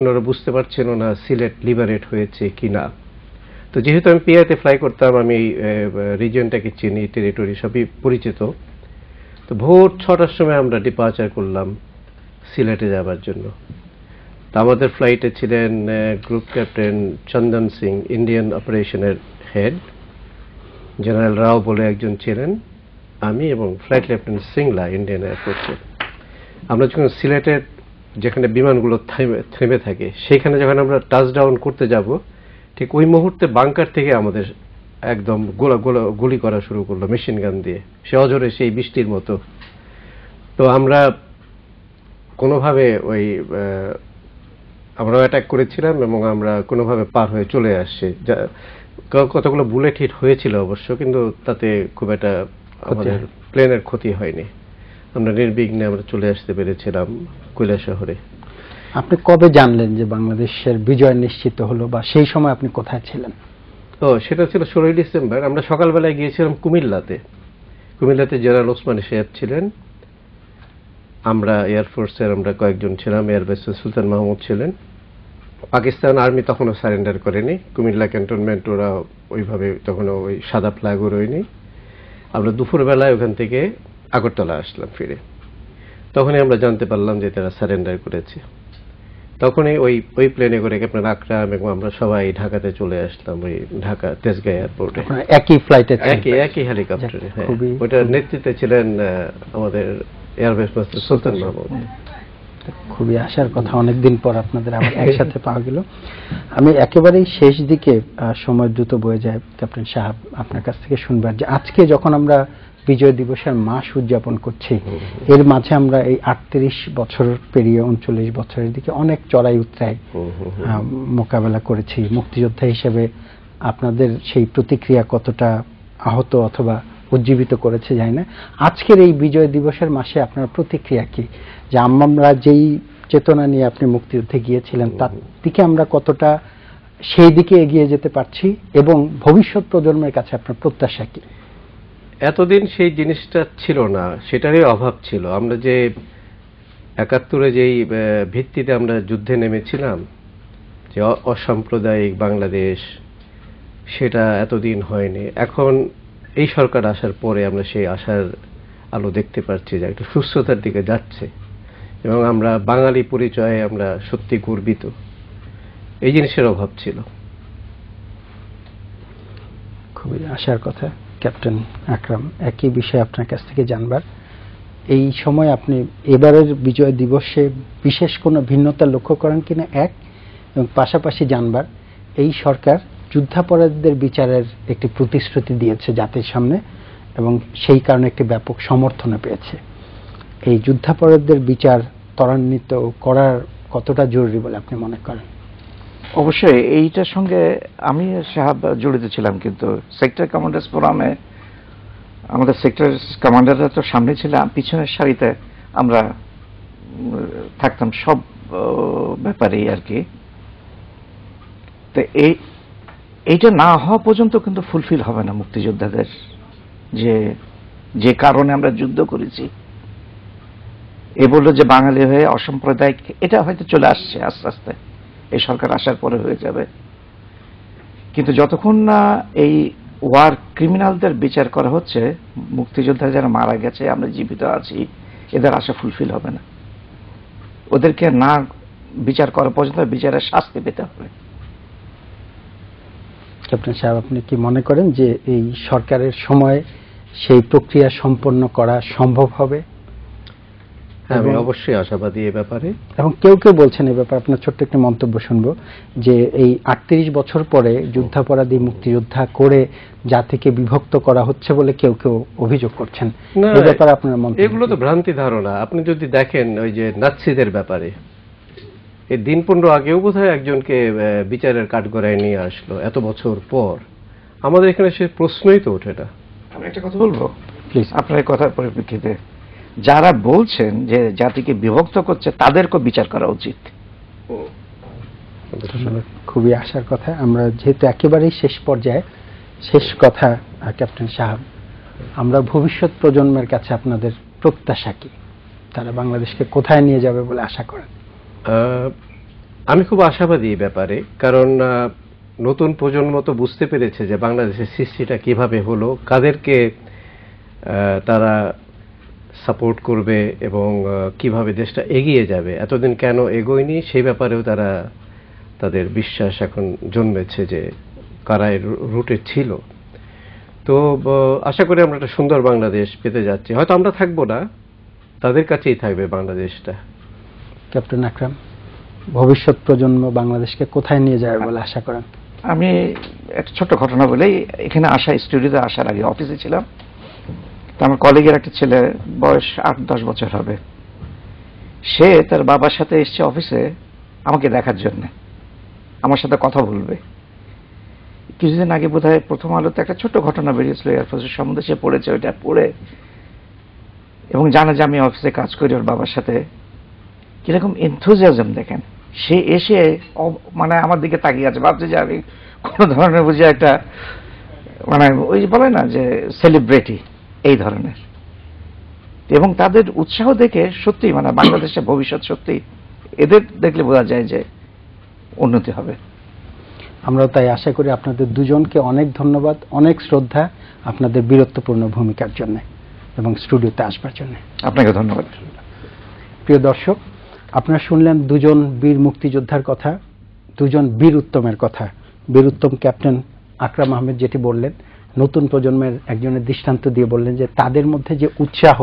ওনারা বুঝতে পারছেন না সিলেট লিবারেট হয়েছে কিনা। তো যেহেতু আমি পিআইতে ফ্লাই করতাম, আমি রিজিয়নটাকে চিনি, টেরিটরি সবই পরিচিত। তো ভোর 6টার সময় আমরা ডিপার্চার করলাম সিলেটে যাবার জন্য। তো আমাদের ফ্লাইটে ছিলেন গ্রুপ ক্যাপ্টেন চন্দন সিং, ইন্ডিয়ান অপারেশনের হেড, জেনারেল রাও বলে একজন ছিলেন, আমি এবং ফ্লাইট লেফটেন্যান্ট সিংলা ইন্ডিয়ান এয়ারফোর্সের। আমরা যখন সিলেটের যেখানে বিমানগুলো থেমে থাকে সেইখানে যখন আমরা টাচ ডাউন করতে যাব, ঠিক ওই মুহূর্তে বাংকার থেকে আমাদের একদম গুলি করা শুরু করলো মেশিন গান দিয়ে, সে অজরে সেই বৃষ্টির মতো। তো আমরা কোনোভাবে আমরা অ্যাটাক করেছিলাম এবং আমরা কোনোভাবে পার হয়ে চলে আসছি। কতগুলো বুলেট হিট হয়েছিল অবশ্য, কিন্তু তাতে খুব একটা আমাদের প্লেনের ক্ষতি হয়নি। আমরা নির্বিঘ্নে আমরা চলে আসতে পেরেছিলাম কৈলাসহরে। আপনি কবে জানলেন যে বাংলাদেশের বিজয় নিশ্চিত হলো, বা সেই সময় আপনি কোথায় ছিলেন? সেটা ছিল 16ই ডিসেম্বর। আমরা সকালবেলায় গিয়েছিলাম কুমিল্লাতে। কুমিল্লাতে জেনারেল ওসমানী সাহেব ছিলেন, আমরা এয়ারফোর্সের আমরা কয়েকজন ছিলাম, এয়ারবেসের সুলতান মাহমুদ ছিলেন। পাকিস্তান আর্মি তখনও সারেন্ডার করেনি, কুমিল্লা ক্যান্টনমেন্ট ওরা ওইভাবে তখনও ওই সাদা ফ্ল্যাগও রয়নি। আমরা দুপুরবেলায় ওখান থেকে আগরতলা আসলাম ফিরে। তখনই আমরা জানতে পারলাম যে তারা সারেন্ডার করেছে। তখনই ওই প্লেনে করে ক্যাপ্টেন আকরাম এবং আমরা সবাই ঢাকাতে চলে আসলাম, ওই ঢাকা তেজগাঁও এয়ারপোর্টে। একই ফ্লাইটে, একই হেলিকপ্টারে। হ্যাঁ, ওইটার নেতৃত্বে ছিলেন আমাদের এয়ারবেস মাস্টার সুলতান মাহমুদ। খুবই আশার কথা, অনেকদিন পর আপনাদের আবার একসাথে পাওয়া গেল। আমি একেবারেই শেষ দিকে, সময় দ্রুত বয়ে যায়, ক্যাপ্টেন সাহেব আপনার কাছ থেকে শুনবার যে আজকে যখন আমরা বিজয় দিবসের মাস উদযাপন করছি, এর মাঝে আমরা এই 38 বছর পেরিয়ে 39 বছরের দিকে অনেক চড়াই উতরাই মোকাবেলা করেছি। মুক্তিযোদ্ধা হিসেবে আপনাদের সেই প্রতিক্রিয়া কতটা আহত অথবা উজ্জীবিত করেছে জানি না। আজকের এই বিজয় দিবসের মাসে আপনার প্রতিক্রিয়া কি, যে আমরা যেই চেতনা নিয়ে আপনি মুক্তিযুদ্ধে গিয়েছিলেন তার দিকে আমরা কতটা সেই দিকে এগিয়ে যেতে পারছি, এবং ভবিষ্যৎ প্রজন্মের কাছে আপনার প্রত্যাশা কি? এতদিন সেই জিনিসটা ছিল না, সেটারই অভাব ছিল। আমরা যে 71-এ যেই ভিত্তিতে আমরা যুদ্ধে নেমেছিলাম, যে অসাম্প্রদায়িক বাংলাদেশ, সেটা এতদিন হয়নি। এখন এই সরকার আসার পরে আমরা সেই আশার আলো দেখতে পাচ্ছি যে একটা সুস্থতার দিকে যাচ্ছে, এবং আমরা বাঙালি পরিচয়ে আমরা সত্যি গর্বিত। এই জিনিসের অভাব ছিল। খুবই আশার কথা। ক্যাপ্টেন আকরাম, একই বিষয় আপনার কাছ থেকে জানবার, এই সময় আপনি এবারের বিজয় দিবসে বিশেষ কোনো ভিন্নতা লক্ষ্য করেন কিনা এক, এবং পাশাপাশি জানবার এই সরকার যুদ্ধাপরাধীদের বিচারের একটি প্রতিশ্রুতি দিয়েছে জাতির সামনে, এবং সেই কারণে একটি ব্যাপক সমর্থনও পেয়েছে। এই যুদ্ধাপরাধীদের বিচার ত্বরান্বিত করার কতটা জরুরি বলে আপনি মনে করেন? অবশ্যই এইটার সঙ্গে আমি সাহেব জড়িত ছিলাম, কিন্তু সেক্টর কমান্ডার্স ফোরামে আমাদের সেক্টর কমান্ডাররা তো সামনে ছিলাম, পিছনের সারিতে আমরা থাকতাম সব ব্যাপারেই আর কি। তো এইটা না হওয়া পর্যন্ত কিন্তু ফুলফিল হবে না মুক্তিযোদ্ধাদের যে কারণে আমরা যুদ্ধ করেছি। এ বললো যে বাঙালি হয়ে অসাম্প্রদায়িক, এটা হয়তো চলে আসছে আস্তে আস্তে, এই সরকার আসার পরে হয়ে যাবে। কিন্তু যতক্ষণ না এই ওয়ার ক্রিমিনালদের বিচার করা হচ্ছে, মুক্তিযোদ্ধা যারা মারা গেছে, আমরা জীবিত আছি, এদের আশা ফুলফিল হবে না। ওদেরকে না বিচার করা পর্যন্ত বিচারের শাস্তি পেতে হবে। ক্যাপ্টেন সাহেব, আপনি কি মনে করেন যে এই সরকারের সময় সেই প্রক্রিয়া সম্পন্ন করা সম্ভব হবে? আমি অবশ্যই আশাবাদী এ ব্যাপারে। এবং কেউ কেউ বলছেন এই ব্যাপারে, আপনার ছোট্ট একটি মন্তব্য শুনবো, যে এই 38 বছর পরে যুদ্ধাপরাধী মুক্তিযোদ্ধা করে জাতিকে বিভক্ত করা হচ্ছে বলে কেউ কেউ অভিযোগ করছেন। এই ব্যাপারে আপনার মন্তব্য? এগুলো তো ভ্রান্তি ধারণা। আপনি যদি দেখেন ওই যে নাৎসিদের ব্যাপারে, এই দিন 15 আগেও বোধহয় একজনকে বিচারের কাঠগড়ায় নিয়ে আসলো, এত বছর পর। আমাদের এখানে সে প্রশ্নই তো ওঠে না। আমি একটা কথা বলবো প্লিজ, আপনার এই কথার পরিপ্রেক্ষিতে যারা বলছেন যে জাতিকে বিভক্ত করছে, তাদেরকে বিচার করা উচিত। খুবই আশার কথা। আমরা যেহেতু একেবারেই শেষ পর্যায়ে, শেষ কথা ক্যাপ্টেন সাহেব, আমরা ভবিষ্যৎ প্রজন্মের কাছে আপনাদের প্রত্যাশা কি? তারা বাংলাদেশকে কোথায় নিয়ে যাবে বলে আশা করেন? আমি খুব আশাবাদী এই ব্যাপারে, কারণ নতুন প্রজন্ম তো বুঝতে পেরেছে যে বাংলাদেশের সৃষ্টিটা কিভাবে হলো, কাদেরকে তারা সাপোর্ট করবে এবং কিভাবে দেশটা এগিয়ে যাবে। এতদিন কেন এগোয়নি সেই ব্যাপারেও তারা তাদের বিশ্বাস এখন জন্মেছে যে কারা এর রুটে ছিল। তো আশা করি আমরা একটা সুন্দর বাংলাদেশ পেতে যাচ্ছি। হয়তো আমরা থাকবো না, তাদের কাছেই থাকবে বাংলাদেশটা। ক্যাপ্টেন আকরাম, ভবিষ্যৎ প্রজন্ম বাংলাদেশকে কোথায় নিয়ে যাবে বলে আশা করেন? আমি একটা ছোট্ট ঘটনা বলেই, এখানে স্টুডিওতে আসার আগে অফিসে ছিলাম, তো আমার কলিগের একটা ছেলে, বয়স 8-10 বছর হবে, সে তার বাবার সাথে এসছে অফিসে আমাকে দেখার জন্য, আমার সাথে কথা বলবে। কিছুদিন আগে বোধহয় প্রথম আলোতে একটা ছোট্ট ঘটনা বেরিয়েছিল এয়ারফোর্সের সম্বন্ধে, সে পড়েছে, ওইটা পড়ে এবং জানে যে আমি অফিসে কাজ করি ওর বাবার সাথে। কিরকম এনথুজিয়াজম দেখেন, সে এসে মানে আমার দিকে তাকিয়ে আছে, ভাবছে যে আমি কোন ধরনের বুঝে একটা মানে ওই বলে না যে সেলিব্রিটি এই ধরনের। এবং তাদের উৎসাহ দেখে সত্যি মানে বাংলাদেশের ভবিষ্যৎ সত্যি এদের দেখলে বোঝা যায় যে উন্নতি হবে। আমরাও তাই আশা করি। আপনাদের দুজনকে অনেক ধন্যবাদ, অনেক শ্রদ্ধা আপনাদের বীরত্বপূর্ণ ভূমিকার জন্য এবং স্টুডিওতে আসবার জন্য। আপনাকে ধন্যবাদ। প্রিয় দর্শক, আপনারা শুনলেন দুজন বীর মুক্তিযোদ্ধার কথা, দুজন বীর উত্তমের কথা। বীর উত্তম ক্যাপ্টেন আকরাম আহমেদ যেটি বললেন, নতুন প্রজন্মের একজনের দৃষ্টান্ত দিয়ে বললেন যে তাদের মধ্যে যে উৎসাহ,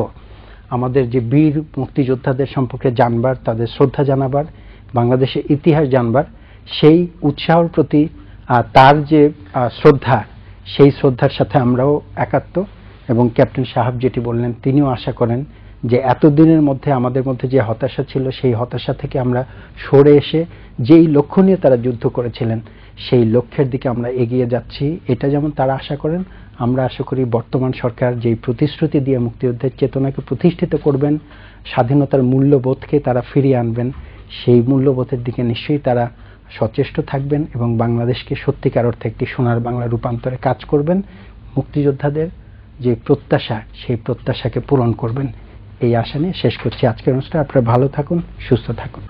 আমাদের যে বীর মুক্তিযোদ্ধাদের সম্পর্কে জানবার, তাদের শ্রদ্ধা জানাবার, বাংলাদেশের ইতিহাস জানবার, সেই উৎসাহের প্রতি তার যে শ্রদ্ধা, সেই শ্রদ্ধার সাথে আমরাও একাত্ম। এবং ক্যাপ্টেন সাহাব যেটি বললেন, তিনিও আশা করেন যে এতদিনের মধ্যে আমাদের মধ্যে যে হতাশা ছিল, সেই হতাশা থেকে আমরা সরে এসে যেই লক্ষ্য নিয়ে তারা যুদ্ধ করেছিলেন, সেই লক্ষ্যের দিকে আমরা এগিয়ে যাচ্ছি, এটা যেমন তারা আশা করেন, আমরা আশা করি বর্তমান সরকার যেই প্রতিশ্রুতি দিয়ে মুক্তিযুদ্ধের চেতনাকে প্রতিষ্ঠিত করবেন, স্বাধীনতার মূল্যবোধকে তারা ফিরিয়ে আনবেন, সেই মূল্যবোধের দিকে নিশ্চয়ই তারা সচেষ্ট থাকবেন এবং বাংলাদেশকে সত্যিকার অর্থে একটি সোনার বাংলা রূপান্তরে কাজ করবেন। মুক্তিযোদ্ধাদের যে প্রত্যাশা, সেই প্রত্যাশাকে পূরণ করবেন, এই আশা নিয়ে শেষ করছি আজকের অনুষ্ঠান। আপনারা ভালো থাকুন, সুস্থ থাকুন।